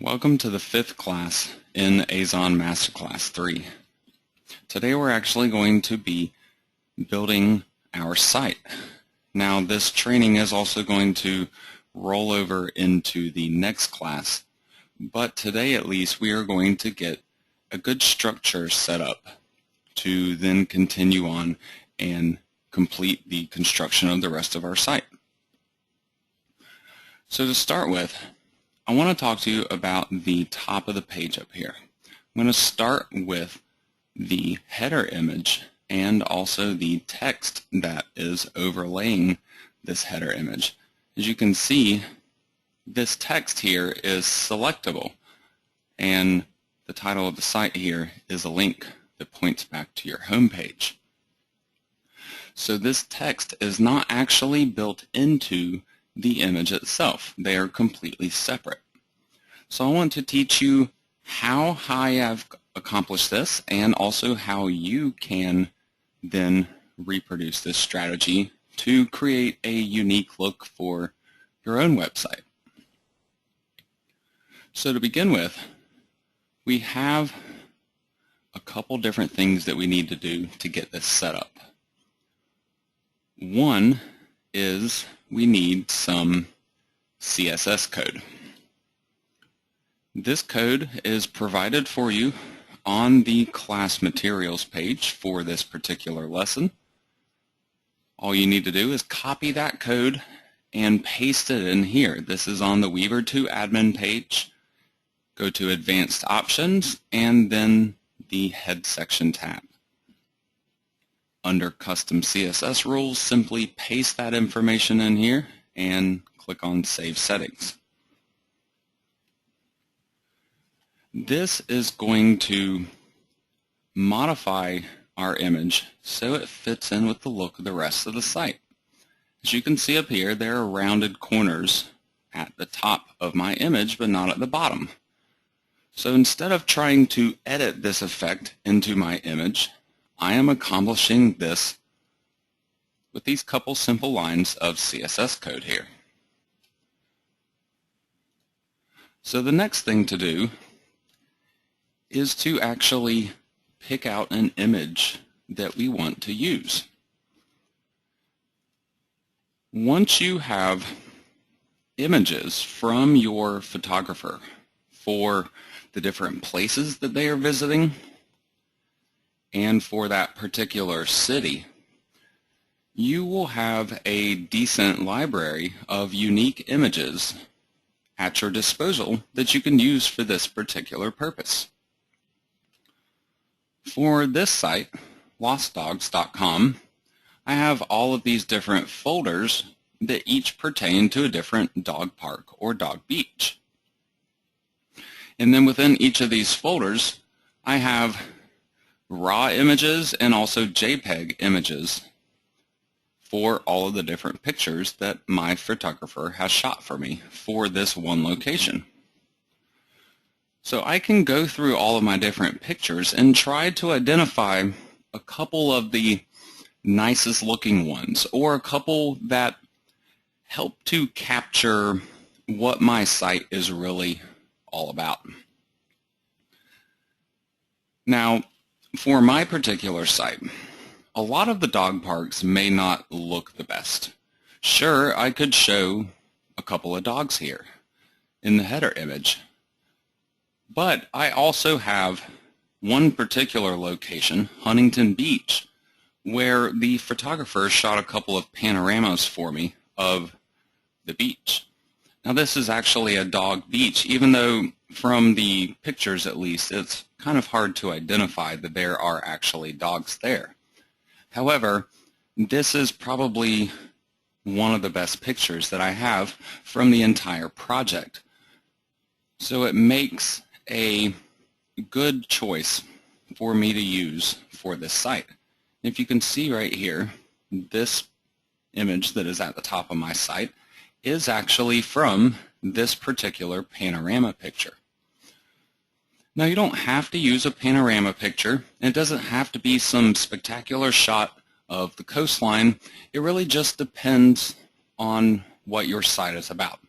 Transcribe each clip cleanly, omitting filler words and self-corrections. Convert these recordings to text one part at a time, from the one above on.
Welcome to the 5th class in AZON Masterclass 3. Today we're actually going to be building our site. Now this training is also going to roll over into the next class, but today at least we are going to get a good structure set up to then continue on and complete the construction of the rest of our site. So to start with, I want to talk to you about the top of the page up here. I'm going to start with the header image and also the text that is overlaying this header image. As you can see, this text here is selectable, and the title of the site here is a link that points back to your home page. So this text is not actually built into the image itself. They are completely separate. So I want to teach you how I have accomplished this and also how you can then reproduce this strategy to create a unique look for your own website. So to begin with, we have a couple different things that we need to do to get this set up. One is we need some CSS code. This code is provided for you on the class materials page for this particular lesson. All you need to do is copy that code and paste it in here. This is on the Weaver 2 admin page. Go to Advanced Options and then the Head Section tab. Under Custom CSS Rules, simply paste that information in here and click on Save Settings. This is going to modify our image so it fits in with the look of the rest of the site. As you can see up here, there are rounded corners at the top of my image, but not at the bottom. So instead of trying to edit this effect into my image, I am accomplishing this with these couple simple lines of CSS code here. So the next thing to do is to actually pick out an image that we want to use. Once you have images from your photographer for the different places that they are visiting and for that particular city, you will have a decent library of unique images at your disposal that you can use for this particular purpose. For this site, lostdogs.com, I have all of these different folders that each pertain to a different dog park or dog beach. And then within each of these folders, I have raw images and also JPEG images for all of the different pictures that my photographer has shot for me for this one location. So I can go through all of my different pictures and try to identify a couple of the nicest looking ones or a couple that help to capture what my site is really all about. Now, for my particular site, a lot of the dog parks may not look the best. Sure, I could show a couple of dogs here in the header image, but I also have one particular location, Huntington Beach, where the photographer shot a couple of panoramas for me of the beach. Now this is actually a dog beach, even though from the pictures at least it's kind of hard to identify that there are actually dogs there. However, this is probably one of the best pictures that I have from the entire project. So it makes a good choice for me to use for this site. If you can see right here, this image that is at the top of my site is actually from this particular panorama picture. Now you don't have to use a panorama picture. It doesn't have to be some spectacular shot of the coastline. It really just depends on what your site is about.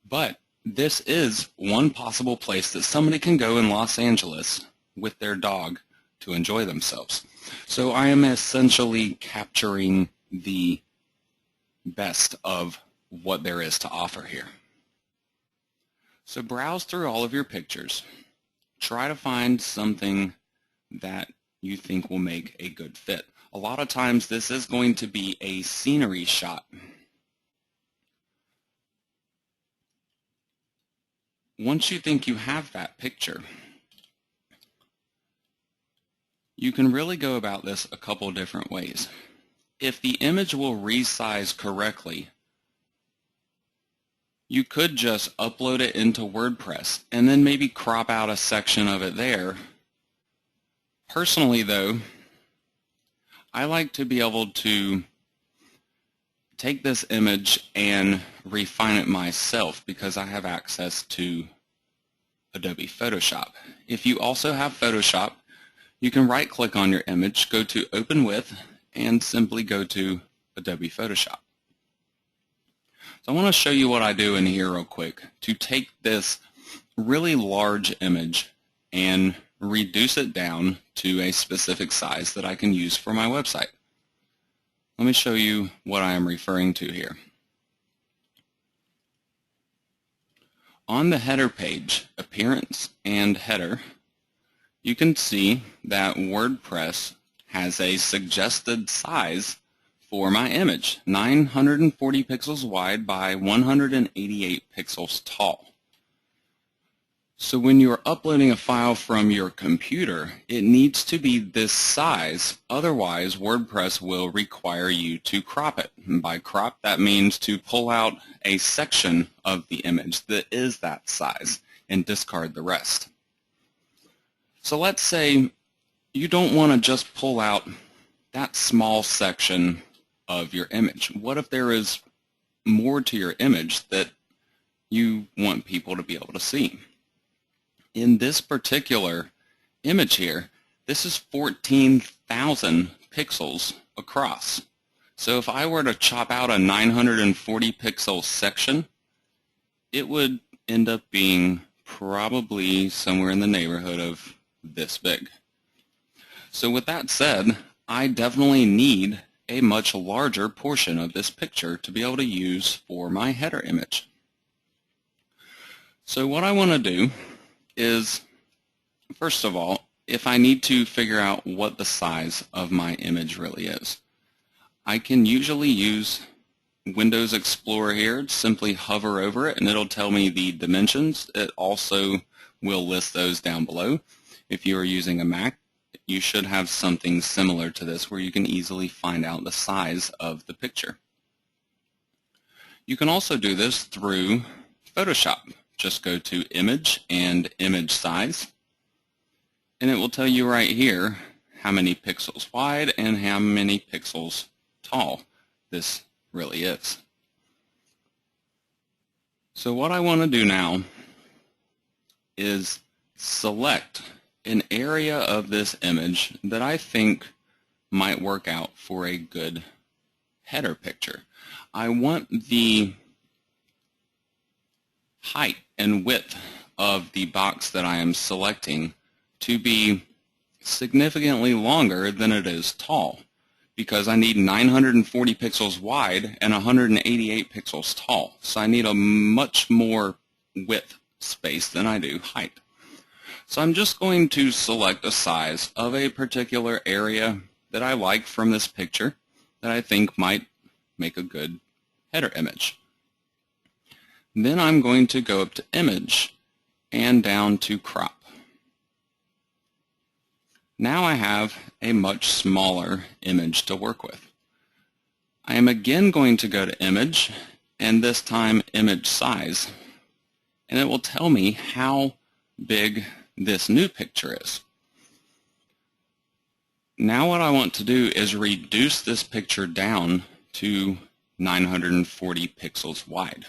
But this is one possible place that somebody can go in Los Angeles with their dog to enjoy themselves. So I am essentially capturing the best of what there is to offer here. So browse through all of your pictures. Try to find something that you think will make a good fit. A lot of times this is going to be a scenery shot. Once you think you have that picture, you can really go about this a couple different ways. If the image will resize correctly, you could just upload it into WordPress and then maybe crop out a section of it there. Personally though, I like to be able to take this image and refine it myself because I have access to Adobe Photoshop. If you also have Photoshop, you can right-click on your image, go to Open With, and simply go to Adobe Photoshop. So I want to show you what I do in here real quick to take this really large image and reduce it down to a specific size that I can use for my website. Let me show you what I am referring to here. On the header page, Appearance and Header, you can see that WordPress has a suggested size for my image, 940 pixels wide by 188 pixels tall. So when you're uploading a file from your computer, it needs to be this size, otherwise WordPress will require you to crop it. And by crop, that means to pull out a section of the image that is that size and discard the rest. So let's say you don't want to just pull out that small section of your image. What if there is more to your image that you want people to be able to see? In this particular image here, this is 14,000 pixels across. So if I were to chop out a 940 pixel section, it would end up being probably somewhere in the neighborhood of this big. So with that said, I definitely need a much larger portion of this picture to be able to use for my header image. So what I want to do is, first of all, if I need to figure out what the size of my image really is, I can usually use Windows Explorer here, simply hover over it and it'll tell me the dimensions. It also will list those down below. If you are using a Mac, you should have something similar to this where you can easily find out the size of the picture. You can also do this through Photoshop. Just go to Image and Image Size, and it will tell you right here how many pixels wide and how many pixels tall this really is. So what I want to do now is select an area of this image that I think might work out for a good header picture. I want the height and width of the box that I am selecting to be significantly longer than it is tall, because I need 940 pixels wide and 188 pixels tall. So I need a much more width space than I do height. So I'm just going to select a size of a particular area that I like from this picture that I think might make a good header image. Then I'm going to go up to Image and down to Crop. Now I have a much smaller image to work with. I am again going to go to Image and this time Image Size, and it will tell me how big this new picture is. Now what I want to do is reduce this picture down to 940 pixels wide.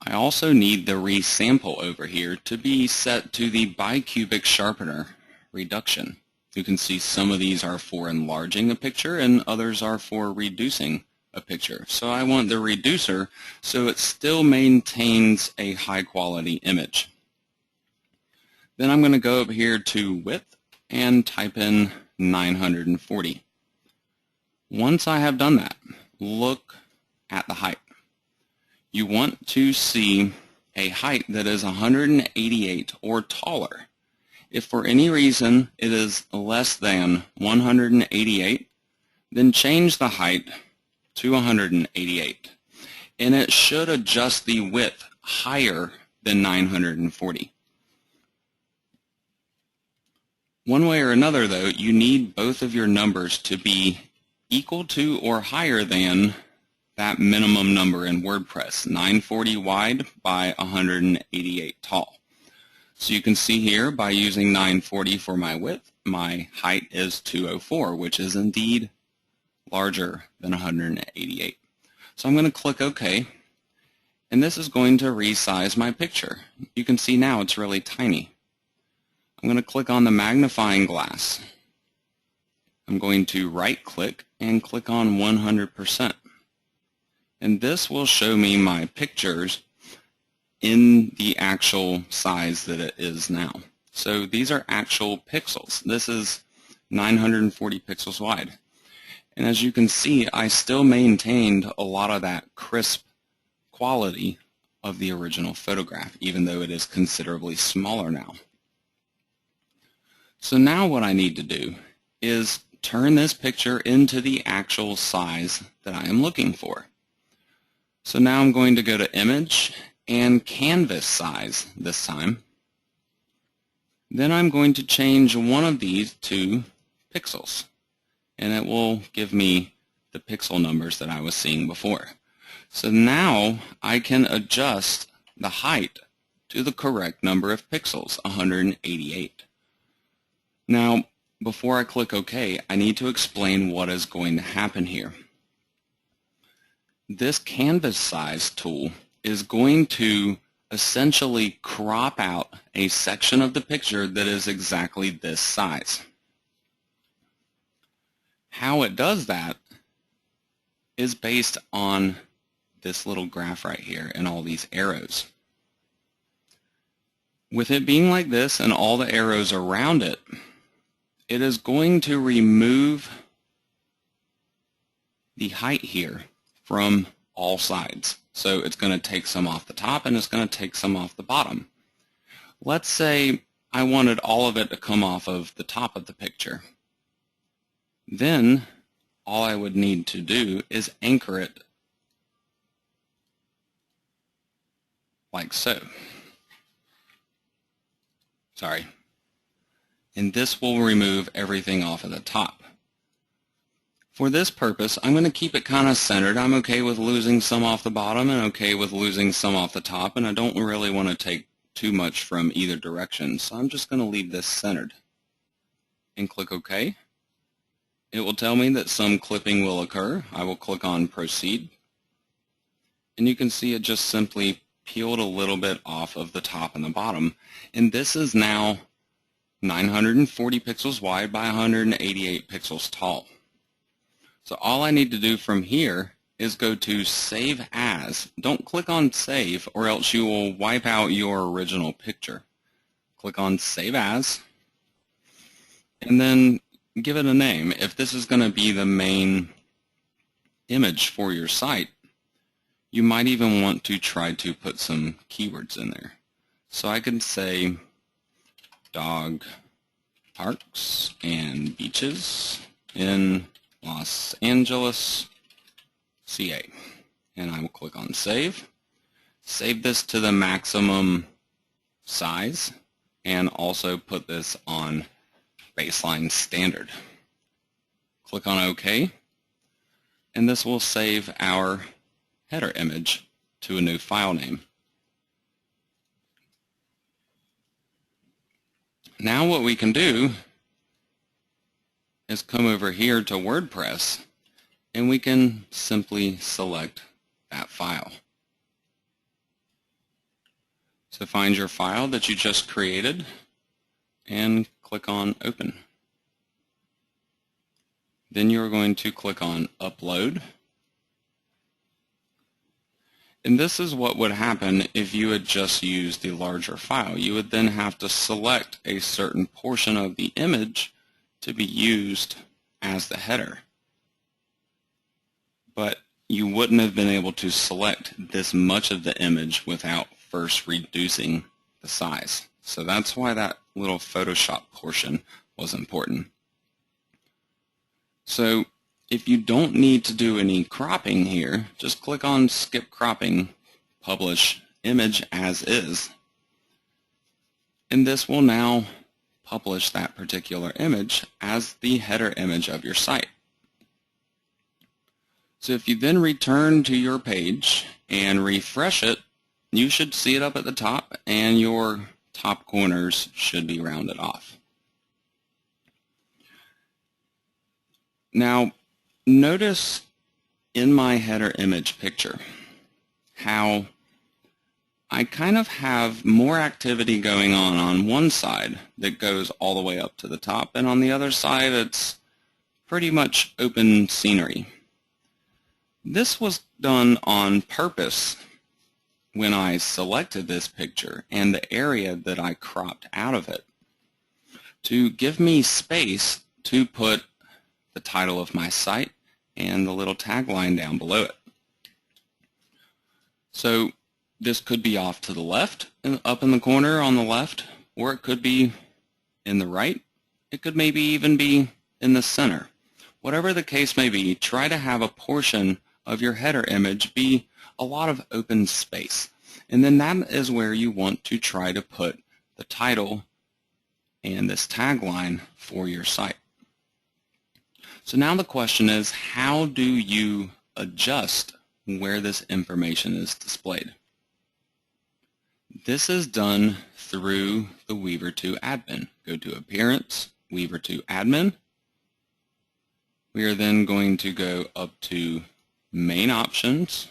I also need the resample over here to be set to the bicubic sharpener reduction. You can see some of these are for enlarging a picture and others are for reducing a picture. So I want the reducer so it still maintains a high quality image. Then I'm going to go up here to width and type in 940. Once I have done that, look at the height. You want to see a height that is 188 or taller. If for any reason it is less than 188, then change the height to 188. And it should adjust the width higher than 940. One way or another, though, you need both of your numbers to be equal to or higher than that minimum number in WordPress, 940 wide by 188 tall. So you can see here, by using 940 for my width, my height is 204, which is indeed larger than 188. So I'm going to click OK, and this is going to resize my picture. You can see now it's really tiny. I'm going to click on the magnifying glass. I'm going to right-click and click on 100%. And this will show me my pictures in the actual size that it is now. So these are actual pixels. This is 940 pixels wide. And as you can see, I still maintained a lot of that crisp quality of the original photograph, even though it is considerably smaller now. So now what I need to do is turn this picture into the actual size that I am looking for. So now I'm going to go to Image and Canvas Size this time. Then I'm going to change one of these to pixels, and it will give me the pixel numbers that I was seeing before. So now I can adjust the height to the correct number of pixels, 188. Now, before I click OK, I need to explain what is going to happen here. This canvas size tool is going to essentially crop out a section of the picture that is exactly this size. How it does that is based on this little graph right here and all these arrows. With it being like this and all the arrows around it, it is going to remove the height here from all sides. So it's going to take some off the top and it's going to take some off the bottom. Let's say I wanted all of it to come off of the top of the picture. Then all I would need to do is anchor it like so. Sorry. And this will remove everything off of the top. For this purpose, I'm going to keep it kind of centered. I'm okay with losing some off the bottom and okay with losing some off the top, and I don't really want to take too much from either direction, so I'm just going to leave this centered. And click OK. It will tell me that some clipping will occur. I will click on Proceed. And you can see it just simply peeled a little bit off of the top and the bottom. And this is now 940 pixels wide by 188 pixels tall. So all I need to do from here is go to Save As. Don't click on Save or else you will wipe out your original picture. Click on Save As and then give it a name. If this is going to be the main image for your site, you might even want to try to put some keywords in there. So I could say dog parks and beaches in Los Angeles, CA. And I will click on Save. Save this to the maximum size and also put this on baseline standard. Click on OK, and this will save our header image to a new file name. Now what we can do is come over here to WordPress and we can simply select that file. So find your file that you just created and click on Open. Then you're going to click on Upload, And this is what would happen if you had just used the larger file. You would then have to select a certain portion of the image to be used as the header. But you wouldn't have been able to select this much of the image without first reducing the size. So that's why that little Photoshop portion was important. So if you don't need to do any cropping here, just click on Skip Cropping, Publish Image as Is, and this will now publish that particular image as the header image of your site. So if you then return to your page and refresh it, you should see it up at the top and your top corners should be rounded off. Now, notice in my header image picture how I kind of have more activity going on one side that goes all the way up to the top, and on the other side it's pretty much open scenery. This was done on purpose when I selected this picture and the area that I cropped out of it to give me space to put the title of my site and the little tagline down below it. So this could be off to the left and up in the corner on the left, or it could be in the right. It could maybe even be in the center. Whatever the case may be, try to have a portion of your header image be a lot of open space. And then that is where you want to try to put the title and this tagline for your site. So now the question is, how do you adjust where this information is displayed? This is done through the Weaver 2 admin. Go to Appearance, Weaver 2 admin. We are then going to go up to Main Options,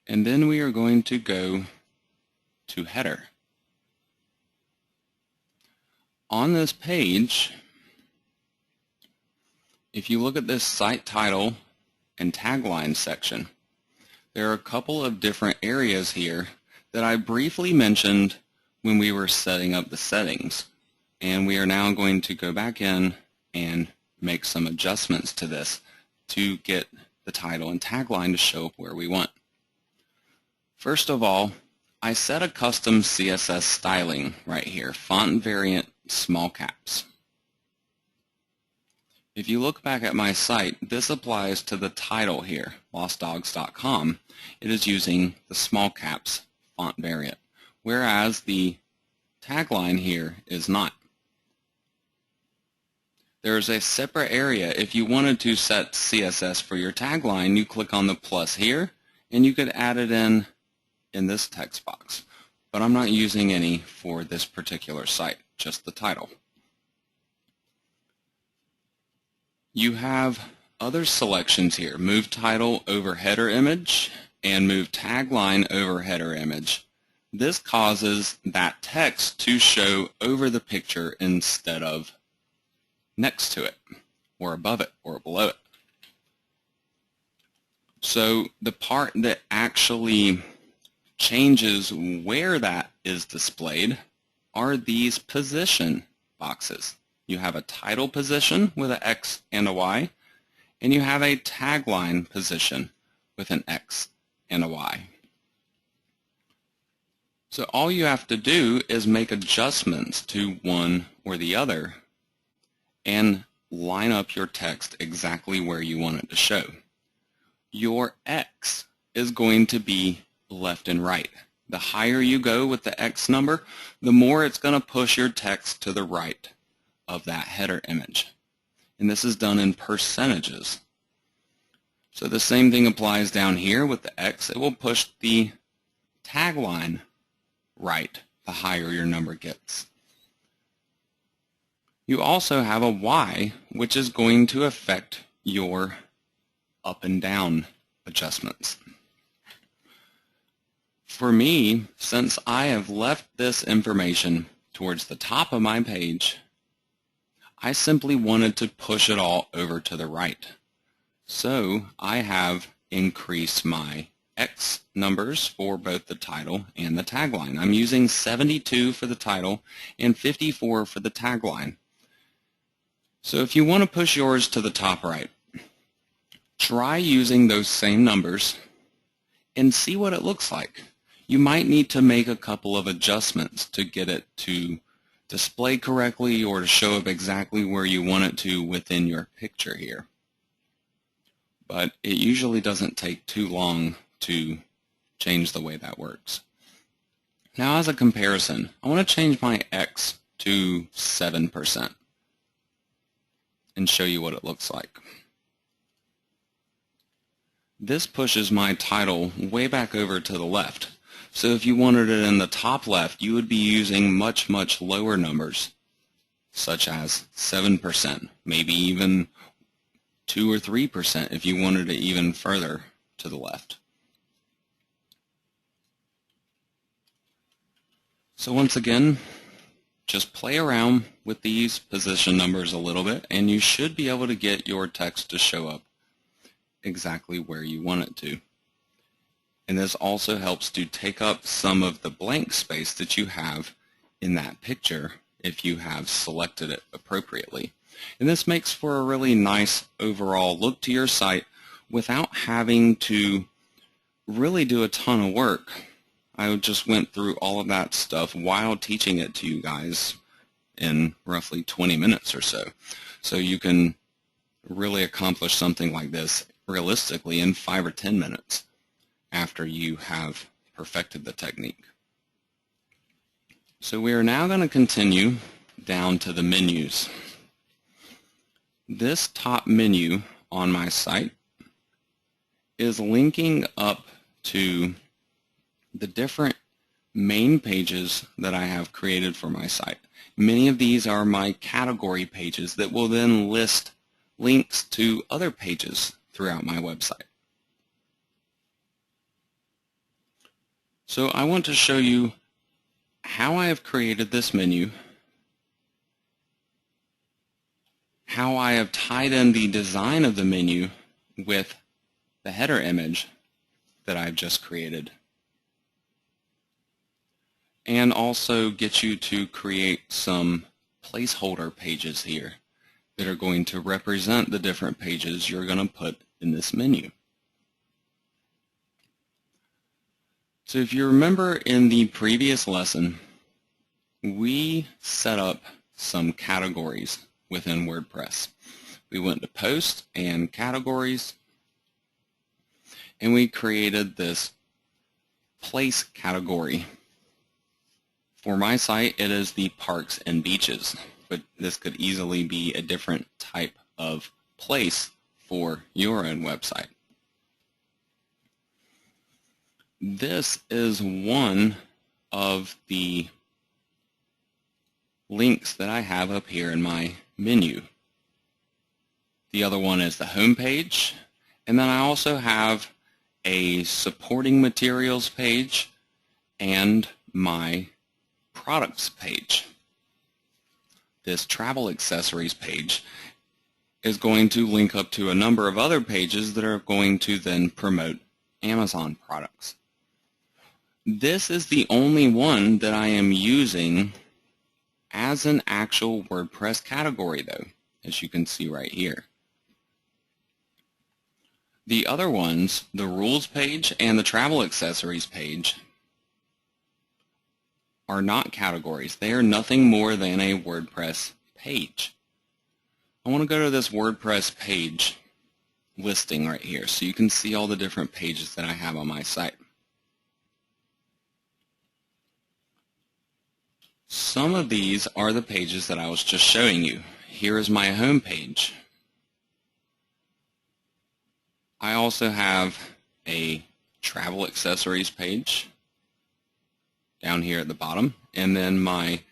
and then we are going to go to Header. On this page, if you look at this site title and tagline section, there are a couple of different areas here that I briefly mentioned when we were setting up the settings. And we are now going to go back in and make some adjustments to this to get the title and tagline to show up where we want. First of all, I set a custom CSS styling right here, font variant small caps. If you look back at my site, this applies to the title here, lostdogs.com. It is using the small caps font variant, whereas the tagline here is not. There is a separate area. If you wanted to set CSS for your tagline, you click on the plus here, and you could add it in this text box. But I'm not using any for this particular site, just the title. You have other selections here, move title over header image and move tagline over header image. This causes that text to show over the picture instead of next to it or above it or below it. So the part that actually changes where that is displayed are these position boxes. You have a title position with an X and a Y, and you have a tagline position with an X and a Y. So all you have to do is make adjustments to one or the other and line up your text exactly where you want it to show. Your X is going to be left and right. The higher you go with the X number, the more it's going to push your text to the right of that header image. And this is done in percentages. So the same thing applies down here with the X. It will push the tagline right the higher your number gets. You also have a Y, which is going to affect your up and down adjustments. For me, since I have left this information towards the top of my page, I simply wanted to push it all over to the right. So I have increase my X numbers for both the title and the tagline. I'm using 72 for the title and 54 for the tagline. So if you want to push yours to the top right, try using those same numbers and see what it looks like. You might need to make a couple of adjustments to get it to display correctly or to show up exactly where you want it to within your picture here. But it usually doesn't take too long to change the way that works. Now, as a comparison, I want to change my X to 7% and show you what it looks like. This pushes my title way back over to the left. So if you wanted it in the top left, you would be using much, much lower numbers, such as 7%, maybe even 2 or 3% if you wanted it even further to the left. So once again, just play around with these position numbers a little bit, and you should be able to get your text to show up exactly where you want it to. And this also helps to take up some of the blank space that you have in that picture if you have selected it appropriately. And this makes for a really nice overall look to your site without having to really do a ton of work. I just went through all of that stuff while teaching it to you guys in roughly 20 minutes or so. So you can really accomplish something like this realistically in 5 or 10 minutes after you have perfected the technique. So we are now going to continue down to the menus. This top menu on my site is linking up to the different main pages that I have created for my site. Many of these are my category pages that will then list links to other pages throughout my website. So I want to show you how I have created this menu, how I have tied in the design of the menu with the header image that I've just created, and also get you to create some placeholder pages here that are going to represent the different pages you're going to put in this menu. So if you remember in the previous lesson, we set up some categories within WordPress. We went to Post and Categories, and we created this Place category. For my site, it is the Parks and Beaches, but this could easily be a different type of place for your own website. This is one of the links that I have up here in my menu. The other one is the home page, and then I also have a supporting materials page and my products page. This travel accessories page is going to link up to a number of other pages that are going to then promote Amazon products. This is the only one that I am using as an actual WordPress category, though, as you can see right here. The other ones, the rules page and the travel accessories page, are not categories. They are nothing more than a WordPress page. I want to go to this WordPress page listing right here so you can see all the different pages that I have on my site. Some of these are the pages that I was just showing you. Here is my home page. I also have a travel accessories page down here at the bottom, and then my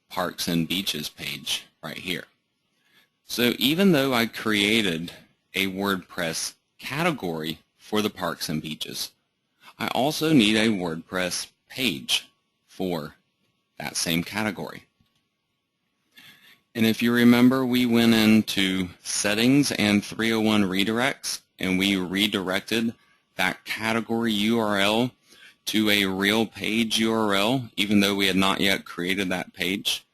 Parks and Beaches page right here. So even though I created a WordPress category for the Parks and Beaches, I also need a WordPress page for that same category. And if you remember, we went into settings and 301 redirects, and we redirected that category URL to a real page URL, even though we had not yet created that page,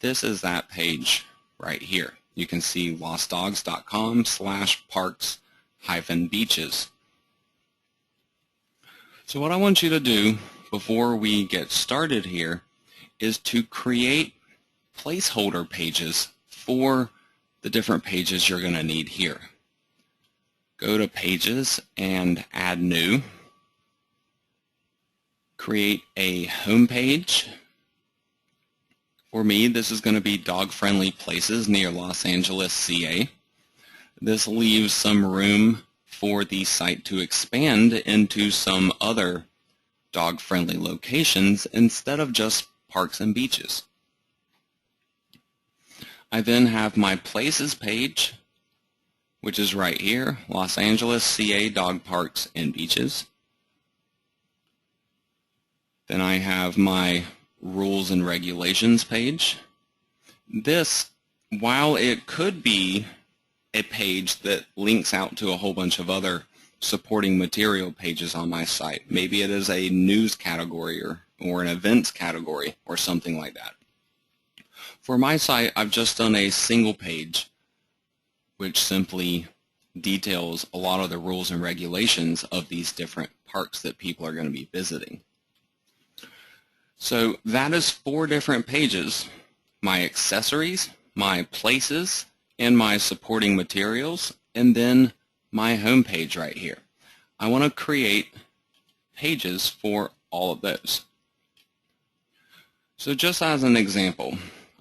this is that page right here. You can see lostdogs.com/parks-beaches. So what I want you to do before we get started here is to create placeholder pages for the different pages you're going to need here. Go to Pages and Add New. Create a home page. For me, this is going to be dog-friendly places near Los Angeles, CA. This leaves some room for the site to expand into some other dog-friendly locations instead of just parks and beaches. I then have my Places page, which is right here, Los Angeles, CA dog parks and beaches. Then I have my Rules and Regulations page. This, while it could be a page that links out to a whole bunch of other supporting material pages on my site, maybe it is a news category or an events category or something like that. For my site, I've just done a single page which simply details a lot of the rules and regulations of these different parks that people are going to be visiting. So that is 4 different pages: my accessories, my places, and my supporting materials, and then my home page right here. I want to create pages for all of those. So just as an example,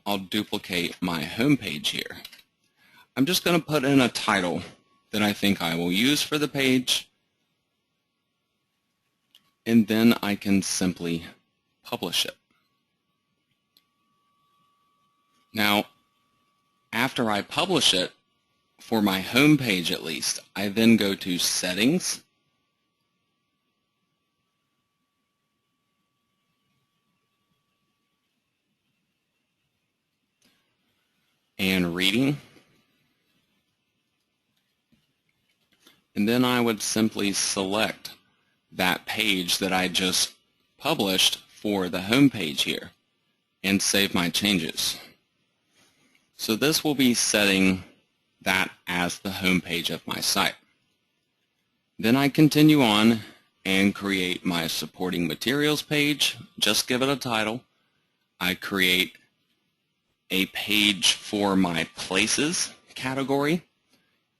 I'll duplicate my home page here. I'm just going to put in a title that I think I will use for the page, and then I can simply publish it. Now, after I publish it, for my home page at least, I then go to Settings, and Reading, and then I would simply select that page that I just published for the home page here and save my changes. So this will be setting that as the home page of my site. Then I continue on and create my supporting materials page. Just give it a title. I create a page for my places category,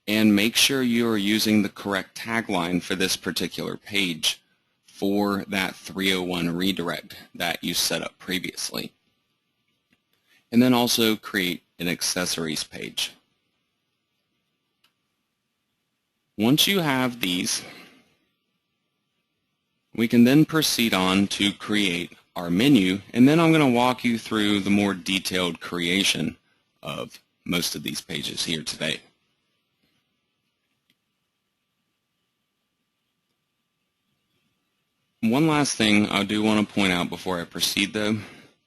and make sure you are using the correct tagline for this particular page for that 301 redirect that you set up previously. And then also create an accessories page. Once you have these, we can then proceed on to create our menu, and then I'm going to walk you through the more detailed creation of most of these pages here today. One last thing I do want to point out before I proceed though,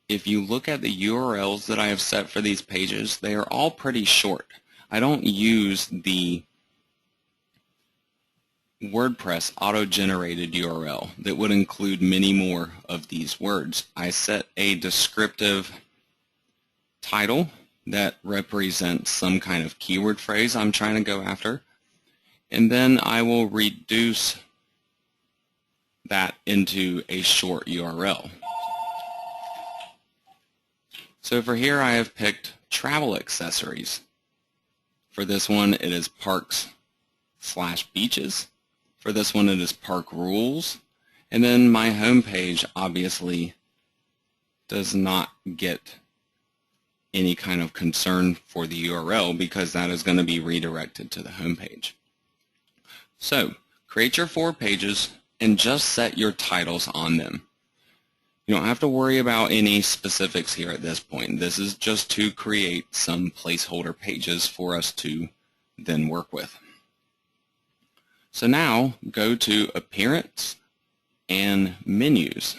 if you look at the URLs that I have set for these pages, they are all pretty short. I don't use the WordPress auto-generated URL that would include many more of these words. I set a descriptive title that represents some kind of keyword phrase I'm trying to go after, and then I will reduce that into a short URL. So for here I have picked travel accessories. For this one it is parks/beaches. For this one it is park rules. And then my home page obviously does not get any kind of concern for the URL because that is going to be redirected to the home page. So create your 4 pages and just set your titles on them. You don't have to worry about any specifics here at this point. This is just to create some placeholder pages for us to then work with. So now go to Appearance and Menus.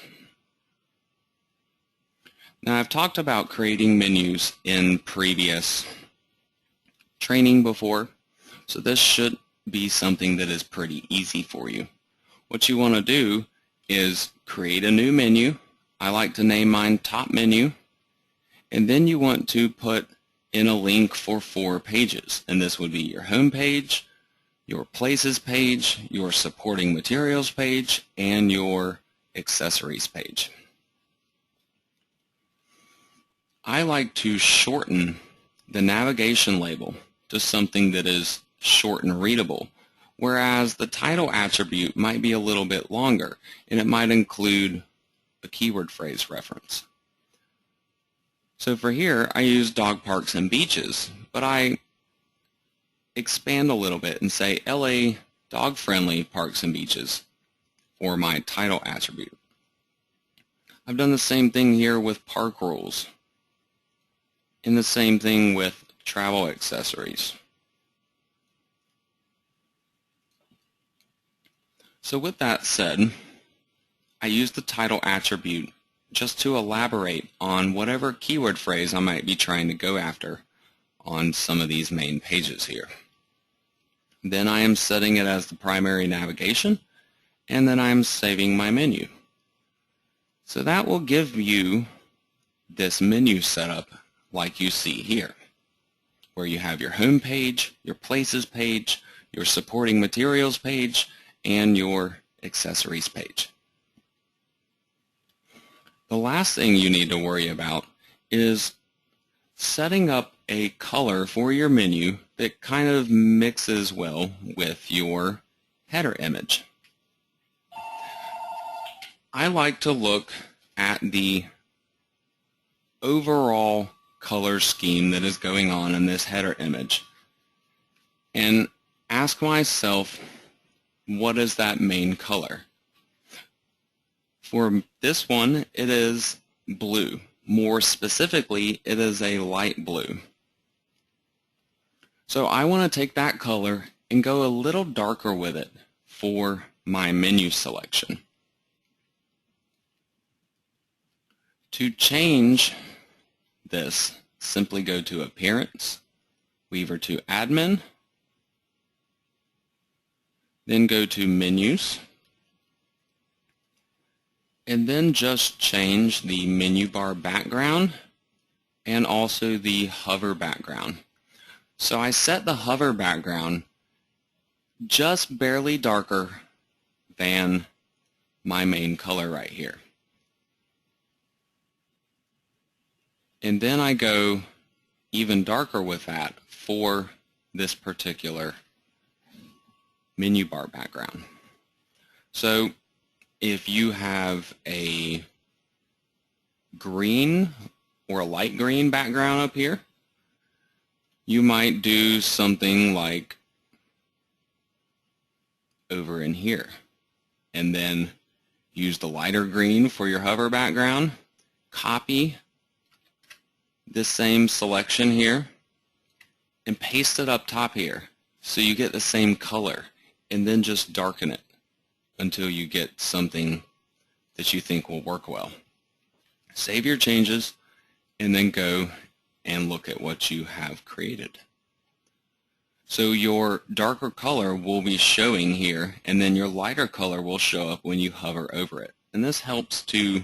Now I've talked about creating menus in previous training before, so this should be something that is pretty easy for you. what you want to do is create a new menu. I like to name mine Top Menu. And then you want to put in a link for 4 pages. And this would be your home page, your places page, your supporting materials page, and your accessories page. I like to shorten the navigation label to something that is short and readable, whereas the title attribute might be a little bit longer, and it might include a keyword phrase reference. So for here, I use dog parks and beaches, but I expand a little bit and say LA dog-friendly parks and beaches for my title attribute. I've done the same thing here with park rules, and the same thing with travel accessories. So with that said, I use the title attribute just to elaborate on whatever keyword phrase I might be trying to go after on some of these main pages here. Then I am setting it as the primary navigation, and then I'm saving my menu. So that will give you this menu setup like you see here, where you have your home page, your places page, your supporting materials page, and your accessories page. The last thing you need to worry about is setting up a color for your menu that kind of mixes well with your header image. I like to look at the overall color scheme that is going on in this header image and ask myself, what is that main color? For this one, it is blue. More specifically, it is a light blue. So I want to take that color and go a little darker with it for my menu selection. To change this, simply go to Appearance, Weaver to Admin, then go to Menus, and then just change the menu bar background and also the hover background. So I set the hover background just barely darker than my main color right here. And then I go even darker with that for this particular menu bar background. So if you have a green or a light green background up here, you might do something like over in here, and then use the lighter green for your hover background, copy this same selection here, and paste it up top here so you get the same color, and then just darken it until you get something that you think will work well. Save your changes and then go and look at what you have created. So your darker color will be showing here, and then your lighter color will show up when you hover over it. And this helps to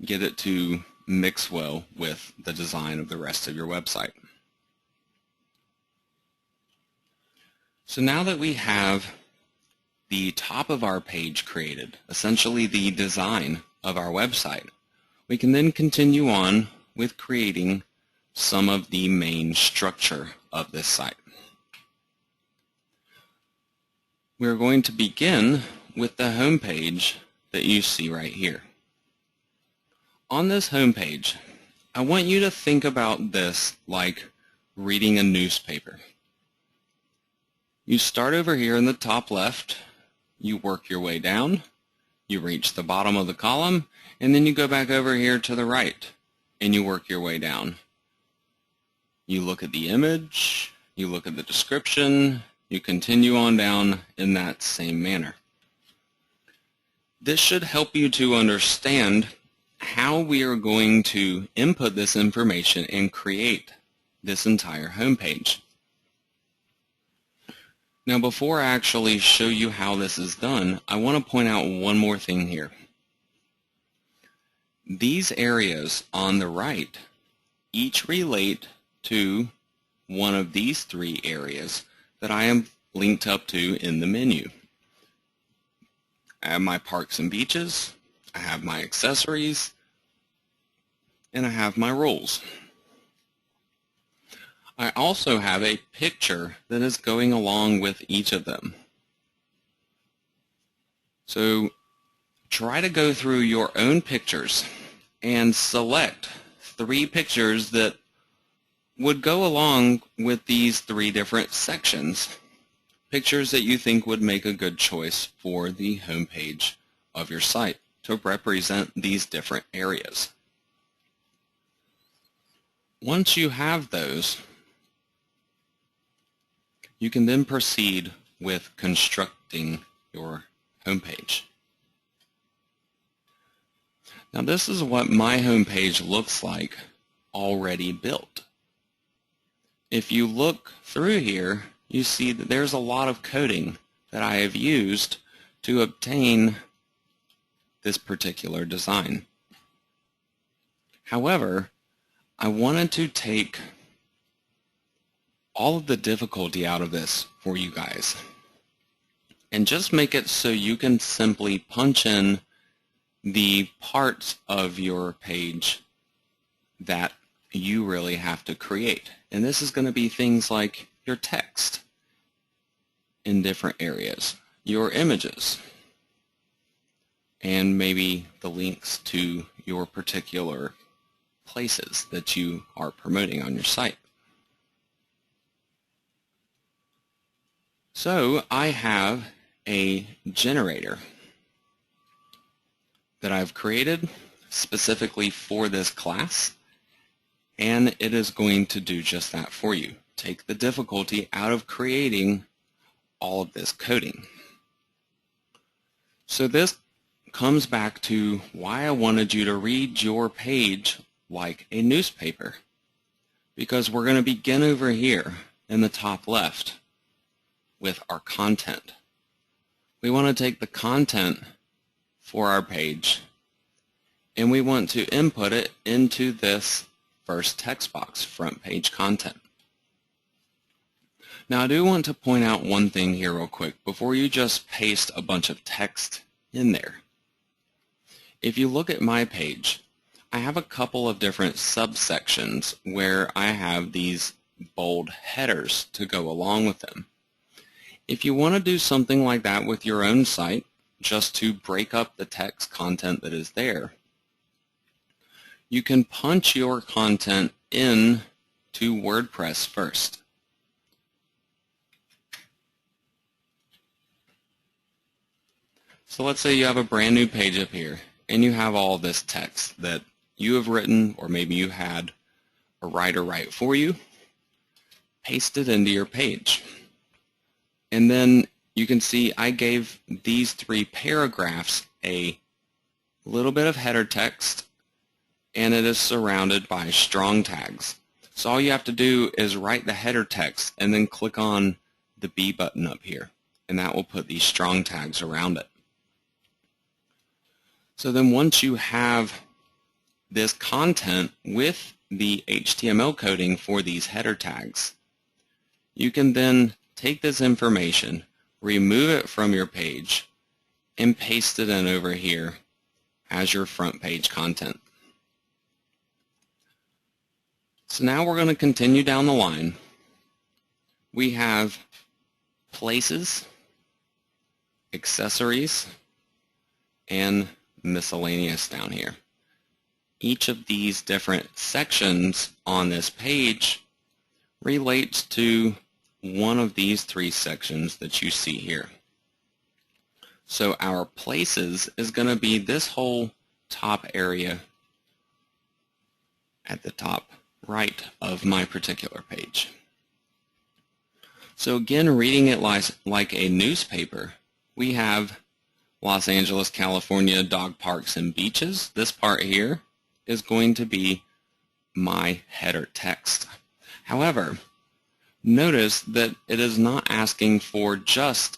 get it to mix well with the design of the rest of your website. So now that we have the top of our page created, essentially the design of our website, we can then continue on with creating some of the main structure of this site. We're going to begin with the home page that you see right here. On this home page, I want you to think about this like reading a newspaper. You start over here in the top left, you work your way down, you reach the bottom of the column, and then you go back over here to the right, and you work your way down. You look at the image, you look at the description, you continue on down in that same manner. This should help you to understand how we are going to input this information and create this entire home page. Now before I actually show you how this is done, I want to point out one more thing here. These areas on the right each relate to one of these three areas that I am linked up to in the menu. I have my parks and beaches, I have my accessories, and I have my rules. I also have a picture that is going along with each of them. So try to go through your own pictures and select 3 pictures that would go along with these 3 different sections. Pictures that you think would make a good choice for the home page of your site to represent these different areas. Once you have those, you can then proceed with constructing your homepage. Now this is what my homepage looks like already built. If you look through here, you see that there's a lot of coding that I have used to obtain this particular design. However, I wanted to take all of the difficulty out of this for you guys and just make it so you can simply punch in the parts of your page that you really have to create. And this is going to be things like your text in different areas, your images, and maybe the links to your particular places that you are promoting on your site. So I have a generator that I've created specifically for this class, and it is going to do just that for you. Take the difficulty out of creating all of this coding. So this comes back to why I wanted you to read your page like a newspaper, because we're going to begin over here in the top left with our content. We want to take the content for our page and we want to input it into this first text box, front page content. Now I do want to point out one thing here real quick before you just paste a bunch of text in there. If you look at my page, I have a couple of different subsections where I have these bold headers to go along with them. If you want to do something like that with your own site, just to break up the text content that is there, you can punch your content in to WordPress first. So let's say you have a brand new page up here and you have all this text that you have written, or maybe you had a writer write for you. Paste it into your page. And then you can see I gave these 3 paragraphs a little bit of header text, and it is surrounded by strong tags. So all you have to do is write the header text and then click on the B button up here, and that will put these strong tags around it. So then once you have this content with the HTML coding for these header tags, you can then take this information, remove it from your page, and paste it in over here as your front page content. So now we're going to continue down the line. We have places, accessories, and miscellaneous down here. Each of these different sections on this page relates to one of these 3 sections that you see here. So our places is going to be this whole top area at the top right of my particular page. So again, reading it like a newspaper, we have Los Angeles, California dog parks and beaches. This part here is going to be my header text. However, Notice that it is not asking for just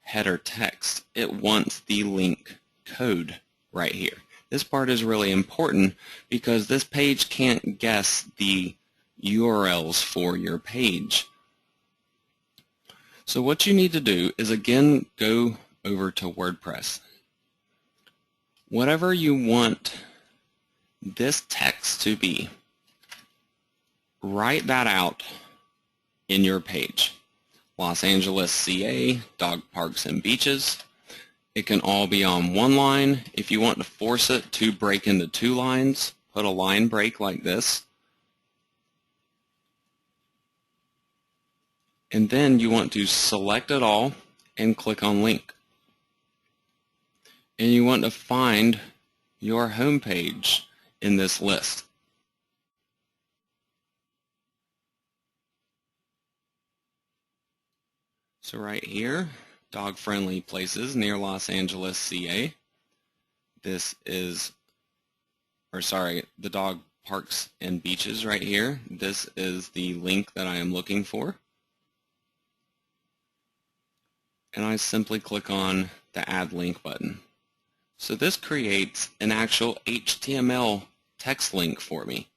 header text. It wants the link code right here. This part is really important because this page can't guess the URLs for your page. So what you need to do is again go over to WordPress. Whatever you want this text to be, write that out in your page. Los Angeles, CA, dog parks and beaches. It can all be on one line. If you want to force it to break into two lines, put a line break like this. And then you want to select it all and click on link. And you want to find your home page in this list. So right here, dog-friendly places near Los Angeles, CA. This is, the dog parks and beaches right here. This is the link that I am looking for. And I simply click on the Add Link button. So this creates an actual HTML text link for me.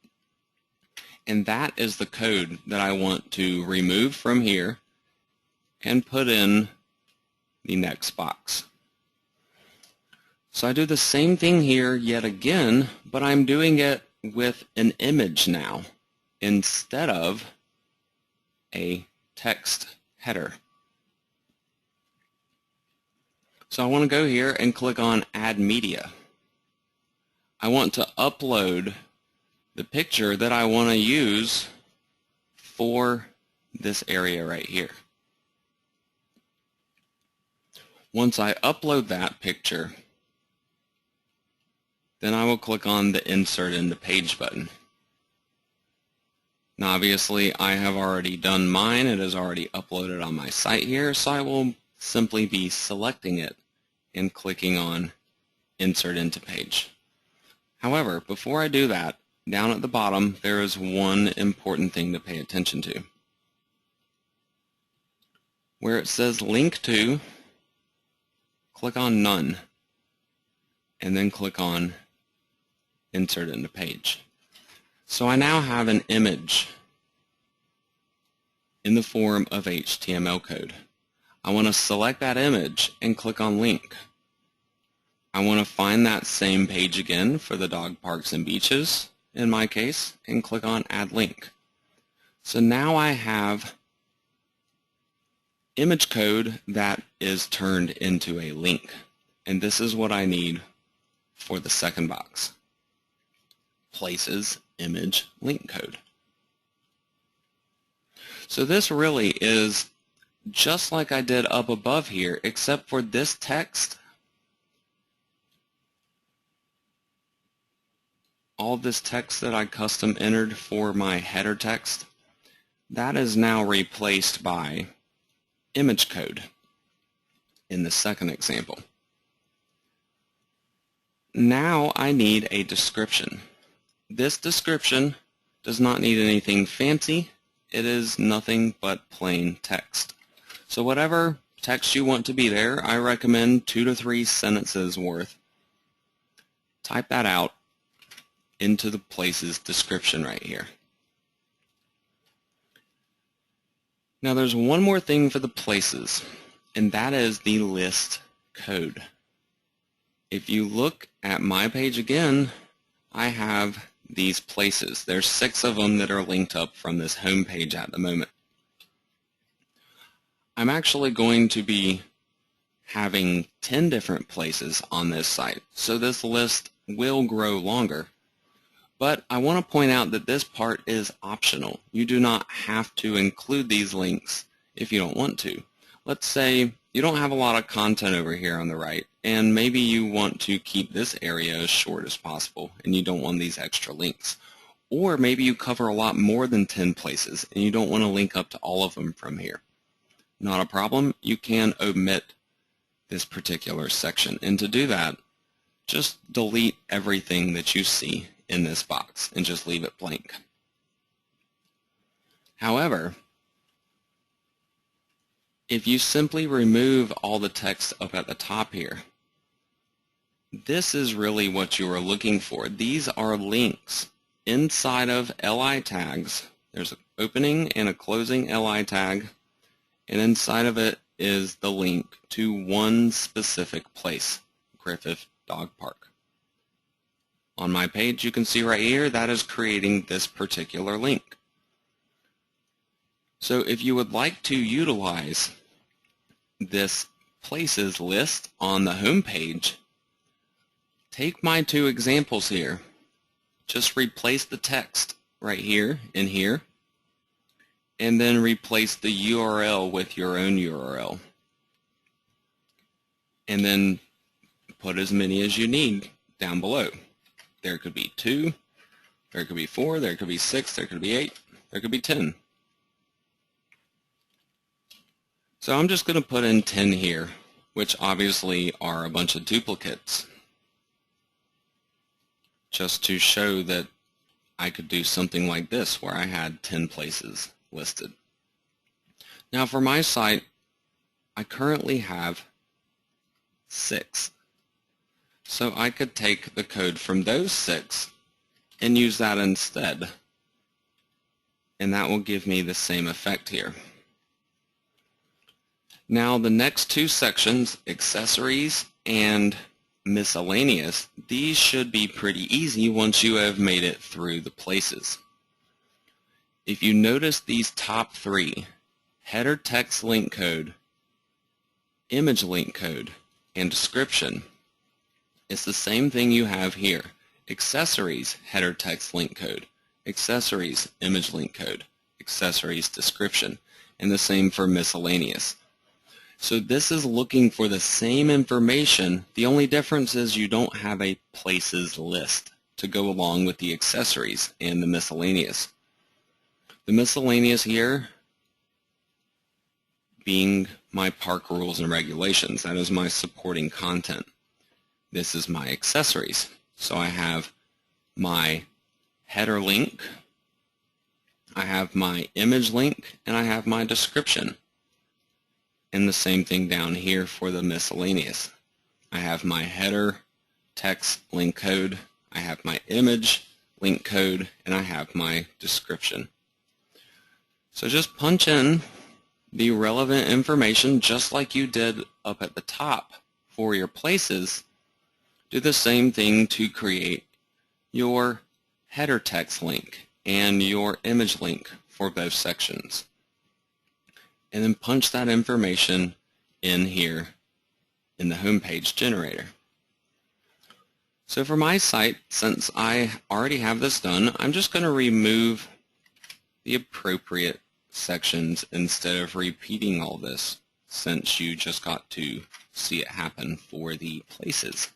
And that is the code that I want to remove from here and put in the next box. So I do the same thing here yet again, but I'm doing it with an image now instead of a text header. So I want to go here and click on Add Media. I want to upload the picture that I want to use for this area right here. Once I upload that picture, then I will click on the Insert into Page button. Now obviously I have already done mine. It is already uploaded on my site here, so I will simply be selecting it and clicking on Insert into Page. However, before I do that, down at the bottom there is one important thing to pay attention to. Where it says Link To, click on None, and then click on Insert into Page. So I now have an image in the form of HTML code. I want to select that image and click on Link. I want to find that same page again for the dog parks and beaches, in my case, and click on Add Link. So now I have image code that is turned into a link. And this is what I need for the second box. Places, image, link code. So this really is just like I did up above here, except for this text, all this text that I custom entered for my header text, that is now replaced by image code in the second example. Now I need a description. This description does not need anything fancy. It is nothing but plain text. So whatever text you want to be there, I recommend 2 to 3 sentences worth. Type that out into the places description right here. Now there's one more thing for the places, and that is the list code. If you look at my page again, I have these places. There's 6 of them that are linked up from this home page at the moment. I'm actually going to be having 10 different places on this site, so this list will grow longer. But I want to point out that this part is optional. You do not have to include these links if you don't want to. Let's say you don't have a lot of content over here on the right, and maybe you want to keep this area as short as possible, and you don't want these extra links. Or maybe you cover a lot more than 10 places, and you don't want to link up to all of them from here. Not a problem. You can omit this particular section. And to do that, just delete everything that you see in this box and just leave it blank. However, if you simply remove all the text up at the top here, this is really what you are looking for. These are links inside of LI tags. There's an opening and a closing LI tag, and inside of it is the link to one specific place, Griffith Dog Park. On my page, you can see right here, that is creating this particular link. So if you would like to utilize this places list on the home page, take my two examples here. Just replace the text right here and here, and then replace the URL with your own URL. And then put as many as you need down below. There could be 2, there could be 4, there could be 6, there could be 8, there could be 10. So I'm just going to put in 10 here, which obviously are a bunch of duplicates, just to show that I could do something like this where I had 10 places listed. Now for my site, I currently have 6. So I could take the code from those 6 and use that instead. And that will give me the same effect here. Now the next two sections, accessories and miscellaneous, these should be pretty easy once you have made it through the places. If you notice these top 3, header text link code, image link code, and description, it's the same thing you have here. Accessories, header text link code, accessories, image link code, accessories, description, and the same for miscellaneous. So this is looking for the same information. The only difference is you don't have a places list to go along with the accessories and the miscellaneous. The miscellaneous here being my park rules and regulations. That is my supporting content. This is my accessories. So I have my header link, I have my image link, and I have my description. And the same thing down here for the miscellaneous. I have my header text link code, I have my image link code, and I have my description. So just punch in the relevant information just like you did up at the top for your places. Do the same thing to create your header text link and your image link for both sections. And then punch that information in here in the homepage generator. So for my site, since I already have this done, I'm just going to remove the appropriate sections instead of repeating all this, since you just got to see it happen for the places.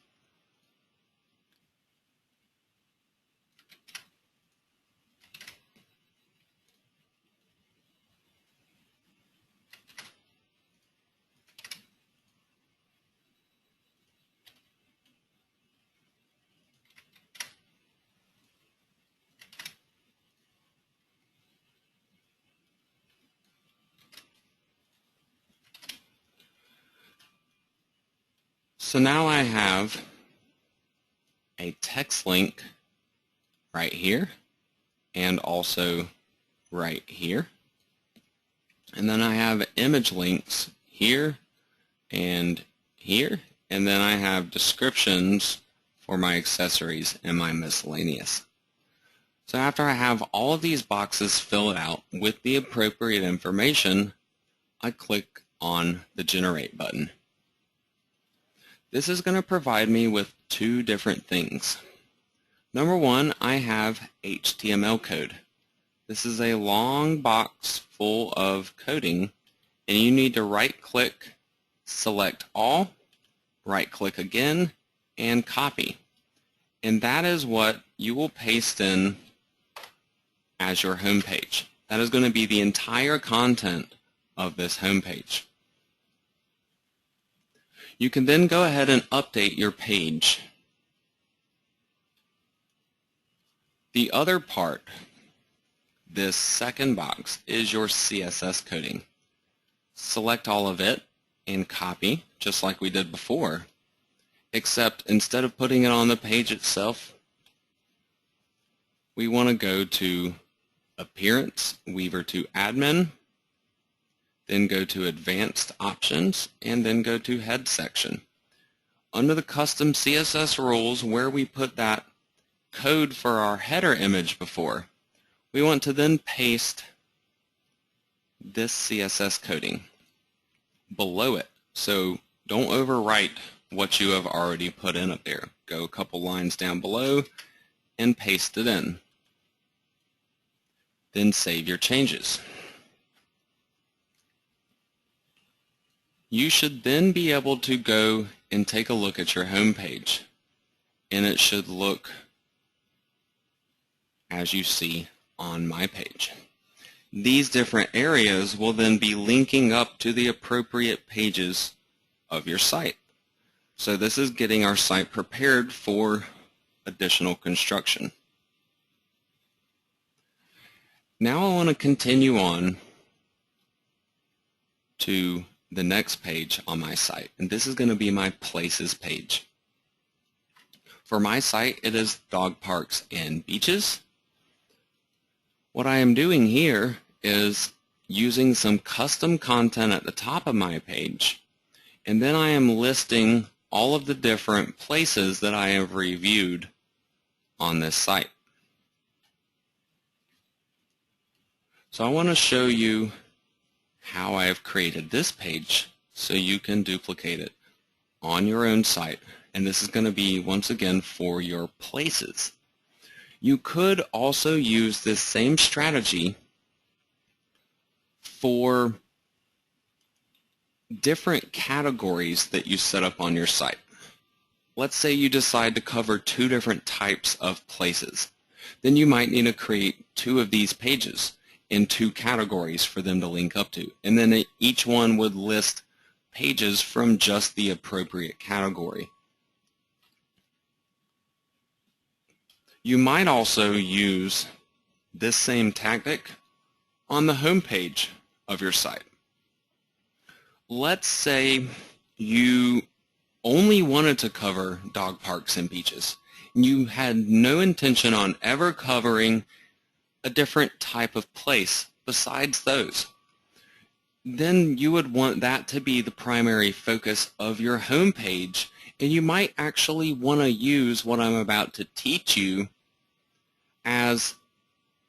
So now I have a text link right here and also right here. And then I have image links here and here. And then I have descriptions for my accessories and my miscellaneous. So after I have all of these boxes filled out with the appropriate information, I click on the Generate button. This is going to provide me with two different things. Number one, I have HTML code. This is a long box full of coding, and you need to right-click, select all, right-click again, and copy. And that is what you will paste in as your home page. That is going to be the entire content of this home page. You can then go ahead and update your page. The other part, this second box, is your CSS coding. select all of it and copy, just like we did before, except instead of putting it on the page itself, we want to go to Appearance, Weaver to Admin, then go to Advanced Options, and then go to Head Section. Under the Custom CSS rules, where we put that code for our header image before, we want to then paste this CSS coding below it. So don't overwrite what you have already put in up there. Go a couple lines down below and paste it in. Then save your changes. You should then be able to go and take a look at your home page, and it should look as you see on my page. These different areas will then be linking up to the appropriate pages of your site. So this is getting our site prepared for additional construction. Now I want to continue on to the next page on my site, and this is going to be my Places page. For my site, it is dog parks and beaches. What I am doing here is using some custom content at the top of my page, and then I am listing all of the different places that I have reviewed on this site. So I want to show you how I have created this page so you can duplicate it on your own site. And this is going to be, once again, for your places. You could also use this same strategy for different categories that you set up on your site. Let's say you decide to cover 2 different types of places. Then you might need to create 2 of these pages in 2 categories for them to link up to. And then each one would list pages from just the appropriate category. You might also use this same tactic on the home page of your site. Let's say you only wanted to cover dog parks and beaches. You had no intention on ever covering a different type of place besides those. Then you would want that to be the primary focus of your home page, and you might actually want to use what I'm about to teach you as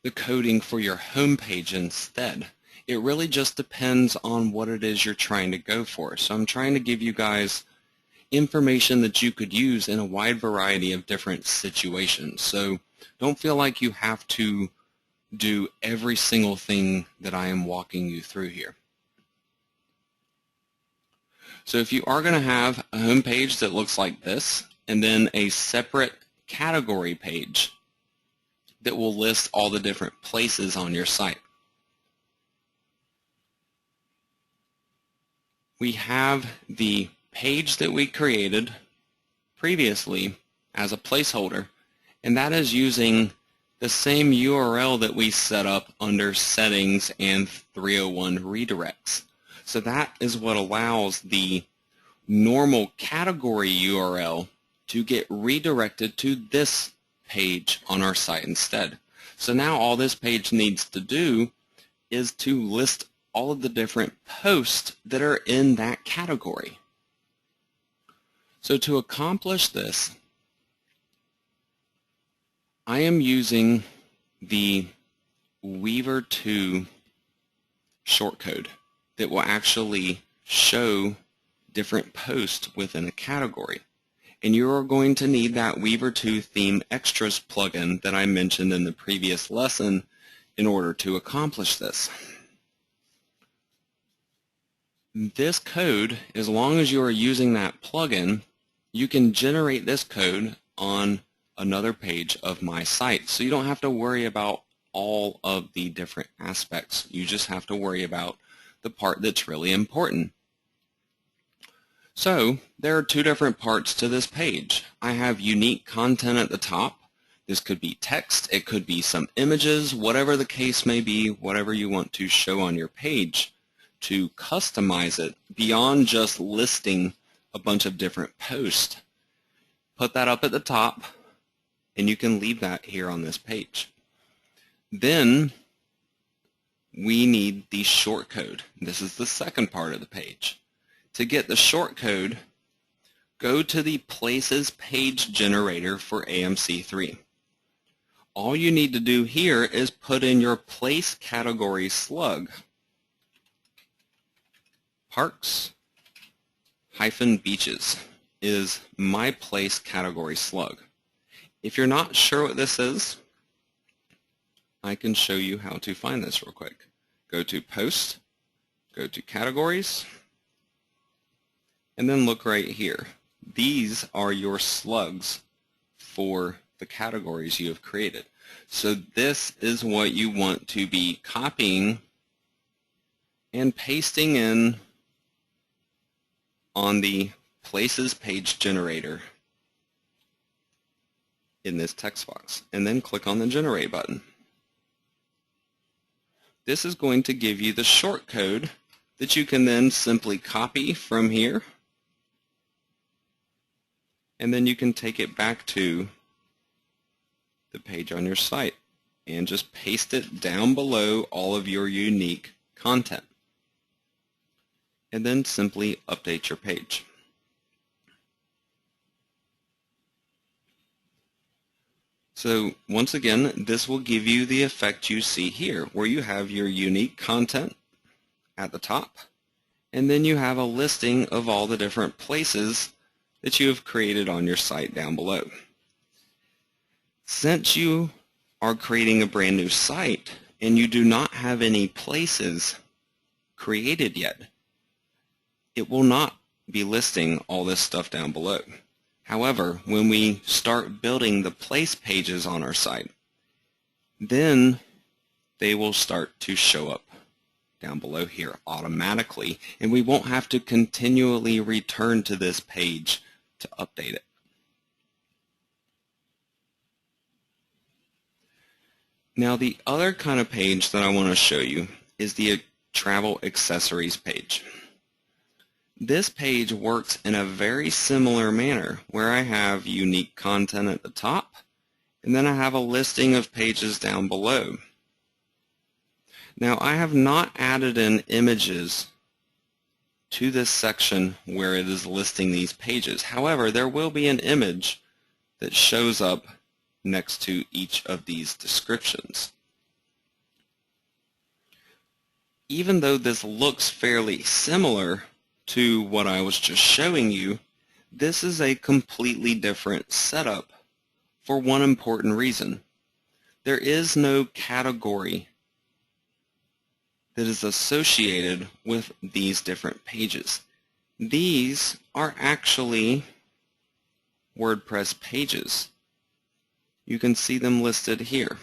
the coding for your home page instead. It really just depends on what it is you're trying to go for. So I'm trying to give you guys information that you could use in a wide variety of different situations. So don't feel like you have to do every single thing that I am walking you through here. So if you are going to have a home page that looks like this, and then a separate category page that will list all the different places on your site. We have the page that we created previously as a placeholder, and that is using the same URL that we set up under Settings and 301 Redirects. So that is what allows the normal category URL to get redirected to this page on our site instead. So now all this page needs to do is to list all of the different posts that are in that category. So to accomplish this, I am using the Weaver 2 shortcode that will actually show different posts within a category. And you are going to need that Weaver 2 Theme Extras plugin that I mentioned in the previous lesson in order to accomplish this. This code, as long as you are using that plugin, you can generate this code on another page of my site. So you don't have to worry about all of the different aspects. You just have to worry about the part that's really important. So there are 2 different parts to this page. I have unique content at the top. This could be text, it could be some images, whatever the case may be, whatever you want to show on your page to customize it beyond just listing a bunch of different posts, put that up at the top, and you can leave that here on this page. Then we need the shortcode. This is the second part of the page. To get the shortcode, go to the Places page generator for AMC3. All you need to do here is put in your place category slug. Parks-beaches is my place category slug. If you're not sure what this is, I can show you how to find this real quick. Go to Post, go to Categories, and then look right here. These are your slugs for the categories you have created. So this is what you want to be copying and pasting in on the Places page generator in this text box, and then click on the Generate button. This is going to give you the shortcode that you can then simply copy from here, and then you can take it back to the page on your site and just paste it down below all of your unique content, and then simply update your page. So once again, this will give you the effect you see here, where you have your unique content at the top, and then you have a listing of all the different places that you have created on your site down below. Since you are creating a brand new site and you do not have any places created yet, it will not be listing all this stuff down below. However, when we start building the place pages on our site, then they will start to show up down below here automatically, and we won't have to continually return to this page to update it. Now, the other kind of page that I want to show you is the travel accessories page. This page works in a very similar manner, where I have unique content at the top, and then I have a listing of pages down below. Now, I have not added in images to this section where it is listing these pages. However, there will be an image that shows up next to each of these descriptions. Even though this looks fairly similar to what I was just showing you, this is a completely different setup for one important reason. There is no category that is associated with these different pages. These are actually WordPress pages. You can see them listed here.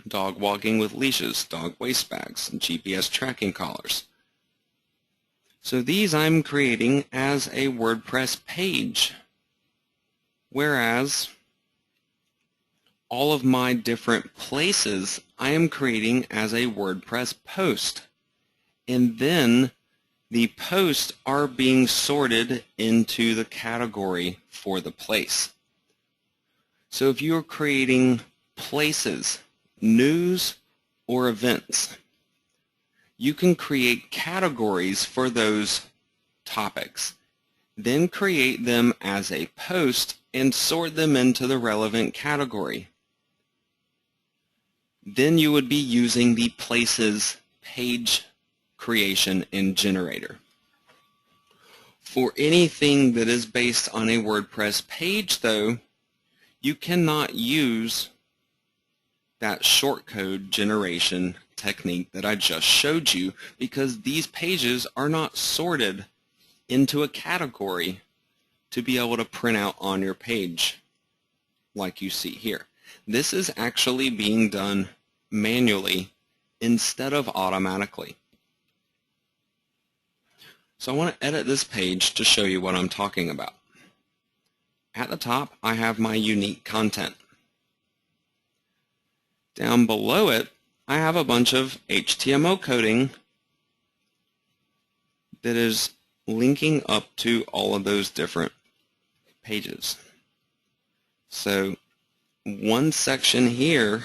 Dog walking with leashes, dog waste bags, and GPS tracking collars. So these I'm creating as a WordPress page, whereas all of my different places I am creating as a WordPress post. And then the posts are being sorted into the category for the place. So if you're creating places, news, or events, you can create categories for those topics, then create them as a post and sort them into the relevant category. Then you would be using the Places page creation and generator. For anything that is based on a WordPress page, though, you cannot use that shortcode generation technique that I just showed you, because these pages are not sorted into a category to be able to print out on your page like you see here. This is actually being done manually instead of automatically. So I want to edit this page to show you what I'm talking about. At the top, I have my unique content. Down below it, I have a bunch of HTML coding that is linking up to all of those different pages. So one section here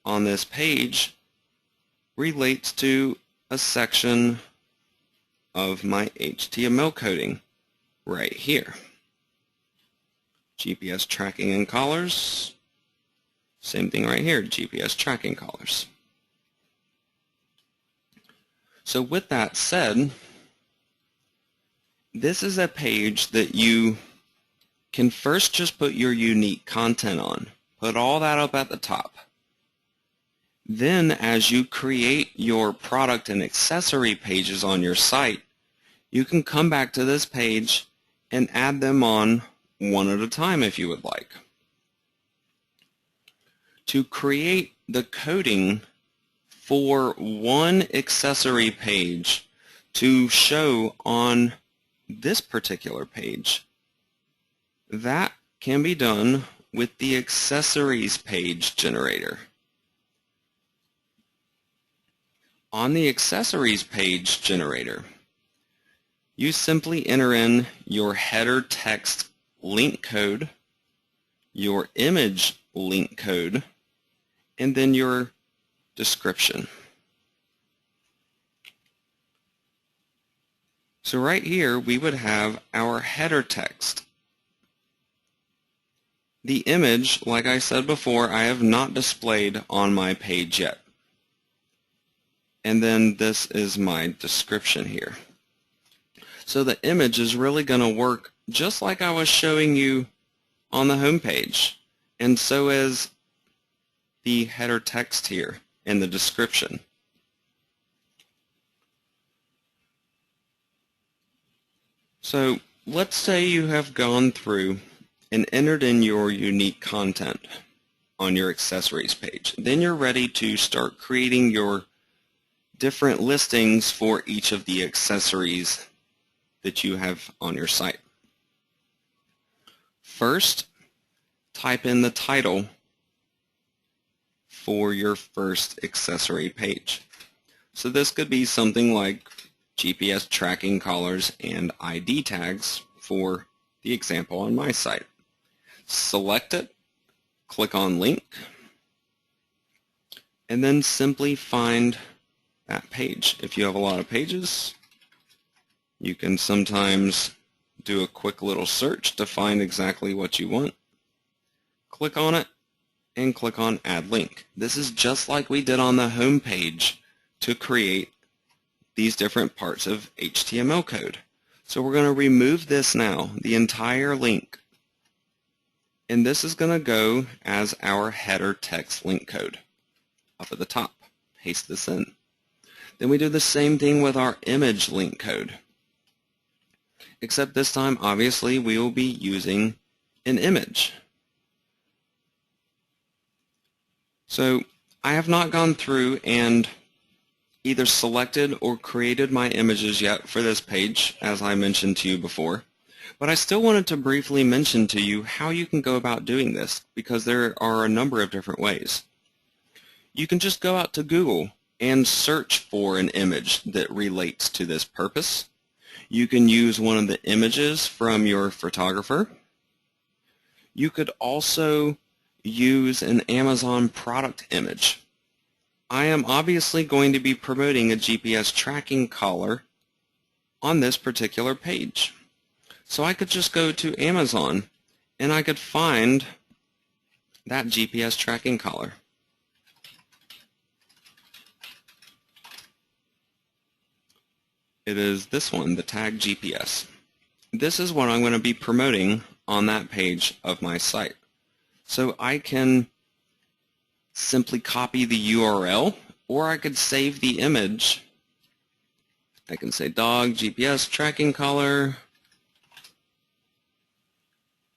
on this page relates to a section of my HTML coding right here. GPS tracking and collars. Same thing right here, GPS tracking collars. So with that said, this is a page that you can first just put your unique content on. Put all that up at the top. Then as you create your product and accessory pages on your site, you can come back to this page and add them on one at a time if you would like. To create the coding for one accessory page to show on this particular page, that can be done with the accessories page generator. On the accessories page generator, you simply enter in your header text link code, your image link code, and then your description. So right here we would have our header text. The image, like I said before, I have not displayed on my page yet. And then this is my description here. So the image is really going to work just like I was showing you on the home page, and so is the header text here in the description. So let's say you have gone through and entered in your unique content on your accessories page. Then you're ready to start creating your different listings for each of the accessories that you have on your site. First, type in the title for your first accessory page. So this could be something like GPS tracking collars and ID tags for the example on my site. Select it, click on link, and then simply find that page. If you have a lot of pages, you can sometimes do a quick little search to find exactly what you want. Click on it and click on Add Link. This is just like we did on the home page to create these different parts of HTML code. So we're going to remove this now, the entire link. And this is going to go as our header text link code up at the top. Paste this in. Then we do the same thing with our image link code. Except this time, obviously, we will be using an image. So I have not gone through and either selected or created my images yet for this page, as I mentioned to you before. But I still wanted to briefly mention to you how you can go about doing this, because there are a number of different ways. You can just go out to Google and search for an image that relates to this purpose. You can use one of the images from your photographer. You could also use an Amazon product image. I am obviously going to be promoting a GPS tracking collar on this particular page. So I could just go to Amazon and I could find that GPS tracking collar. It is this one, the tag GPS. This is what I'm going to be promoting on that page of my site. So I can simply copy the URL, or I could save the image. I can say dog GPS tracking collar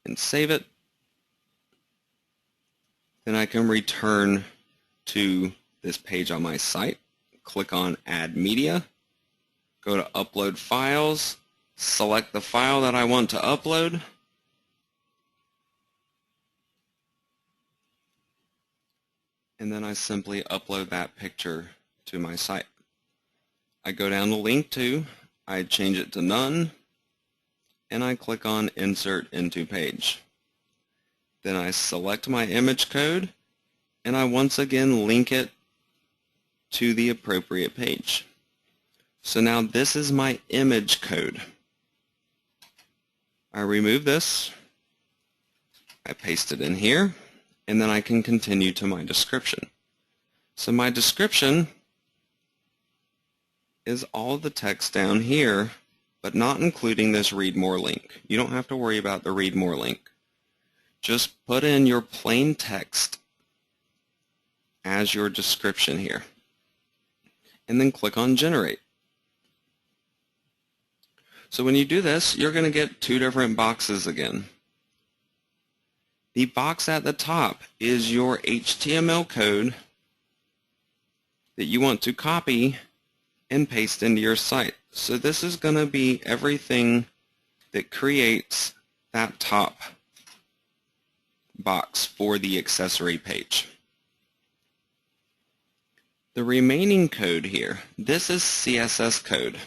and save it. Then I can return to this page on my site, click on Add Media, go to Upload Files, select the file that I want to upload, and then I simply upload that picture to my site. I go down to Link To, I change it to none, and I click on Insert into Page. Then I select my image code, and I once again link it to the appropriate page. So now this is my image code. I remove this, I paste it in here, and then I can continue to my description. So my description is all of the text down here, but not including this read more link. You don't have to worry about the read more link. Just put in your plain text as your description here, and then click on Generate. So when you do this, you're going to get two different boxes again. The box at the top is your HTML code that you want to copy and paste into your site. So this is going to be everything that creates that top box for the accessory page. The remaining code here, this is CSS code.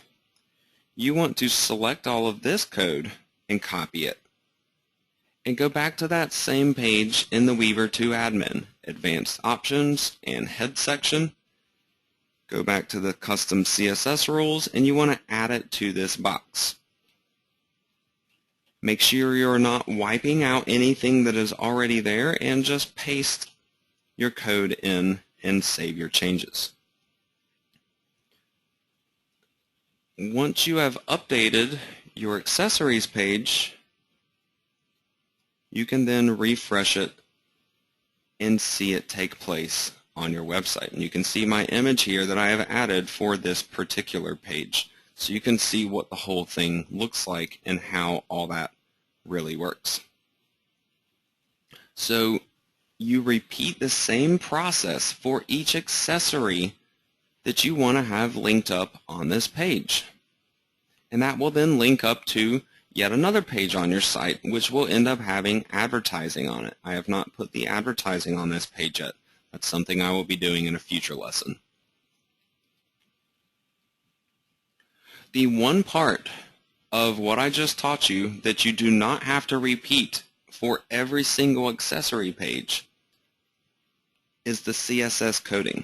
You want to select all of this code and copy it, and go back to that same page in the Weaver 2 admin, Advanced Options and Head section. Go back to the Custom CSS rules, and you want to add it to this box. Make sure you're not wiping out anything that is already there, and just paste your code in and save your changes. Once you have updated your accessories page, you can then refresh it and see it take place on your website. And you can see my image here that I have added for this particular page. So you can see what the whole thing looks like and how all that really works. So you repeat the same process for each accessory that you want to have linked up on this page. And that will then link up to yet another page on your site, which will end up having advertising on it. I have not put the advertising on this page yet. That's something I will be doing in a future lesson. The one part of what I just taught you that you do not have to repeat for every single accessory page is the CSS coding.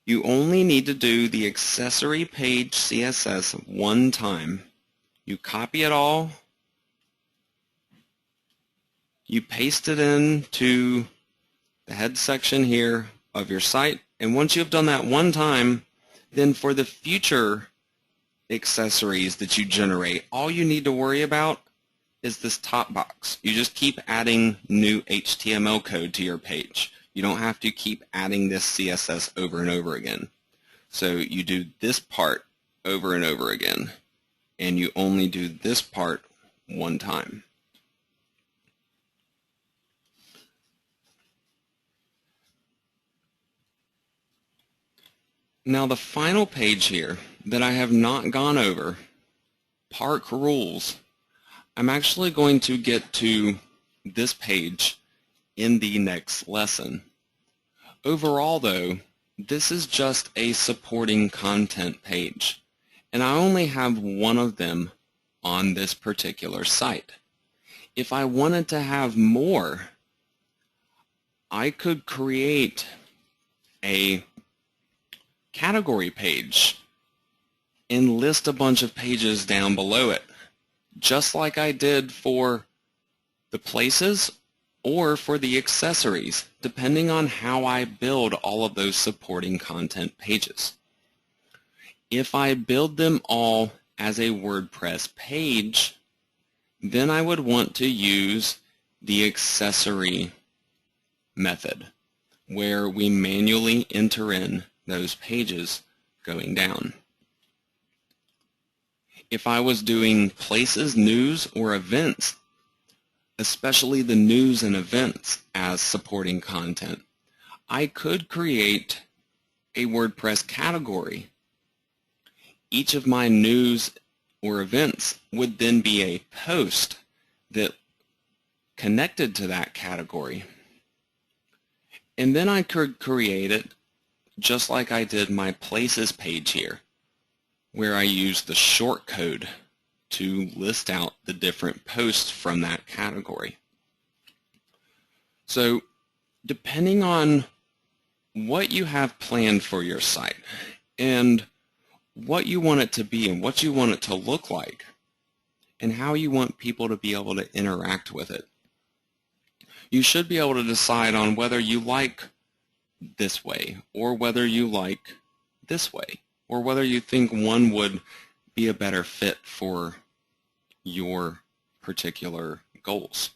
You only need to do the accessory page CSS one time. You copy it all, you paste it into the head section here of your site, and once you've done that one time, then for the future accessories that you generate, all you need to worry about is this top box. You just keep adding new HTML code to your page. You don't have to keep adding this CSS over and over again. So you do this part over and over again, and you only do this part one time. Now the final page here that I have not gone over, Park Rules, I'm actually going to get to this page in the next lesson. Overall though, this is just a supporting content page, and I only have one of them on this particular site. If I wanted to have more, I could create a category page and list a bunch of pages down below it, just like I did for the places or for the accessories, depending on how I build all of those supporting content pages. If I build them all as a WordPress page, then I would want to use the accessory method, where we manually enter in those pages going down. If I was doing places, news, or events, especially the news and events as supporting content, I could create a WordPress category. Each of my news or events would then be a post that connected to that category. And then I could create it just like I did my places page here. where I use the short code to list out the different posts from that category. So depending on what you have planned for your site and what you want it to be and what you want it to look like and how you want people to be able to interact with it, you should be able to decide on whether you like this way or whether you like this way, or whether you think one would be a better fit for your particular goals.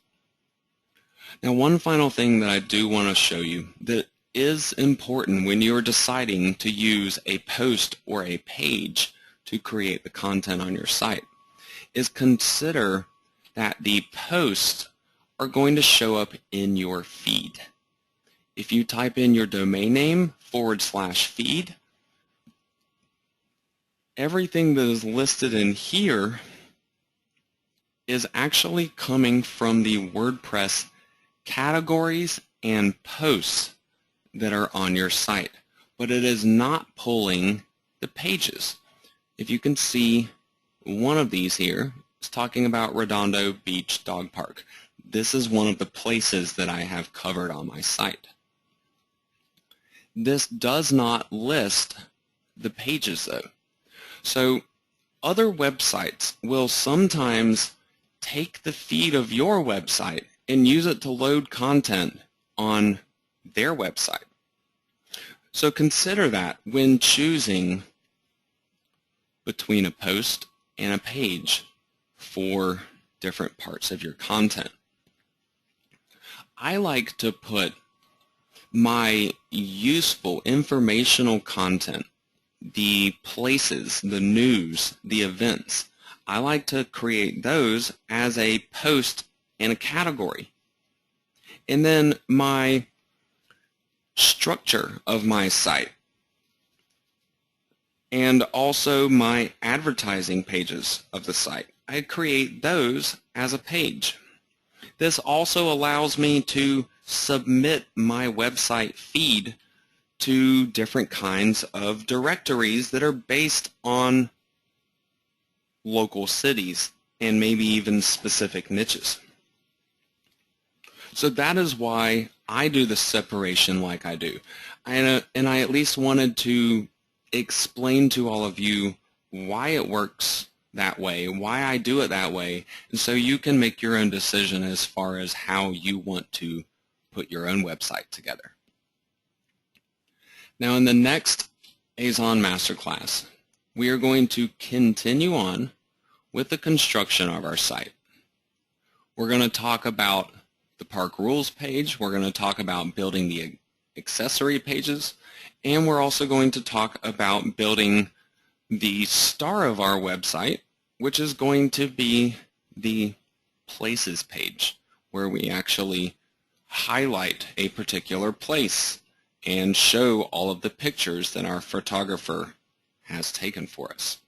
Now, one final thing that I do want to show you that is important when you're deciding to use a post or a page to create the content on your site is consider that the posts are going to show up in your feed. If you type in your domain name /feed, everything that is listed in here is actually coming from the WordPress categories and posts that are on your site, but it is not pulling the pages. If you can see, one of these here is talking about Redondo Beach Dog Park. This is one of the places that I have covered on my site. This does not list the pages though. So other websites will sometimes take the feed of your website and use it to load content on their website. So consider that when choosing between a post and a page for different parts of your content. I like to put my useful informational content, the places, the news, the events, I like to create those as a post in a category. And then my structure of my site and also my advertising pages of the site, I create those as a page. This also allows me to submit my website feed to different kinds of directories that are based on local cities and maybe even specific niches. So that is why I do the separation like I do. And I at least wanted to explain to all of you why it works that way, why I do it that way, and so you can make your own decision as far as how you want to put your own website together. Now in the next AZON Masterclass, we are going to continue on with the construction of our site. We're going to talk about the park rules page, we're going to talk about building the accessory pages, and we're also going to talk about building the star of our website, which is going to be the places page, where we actually highlight a particular place and show all of the pictures that our photographer has taken for us.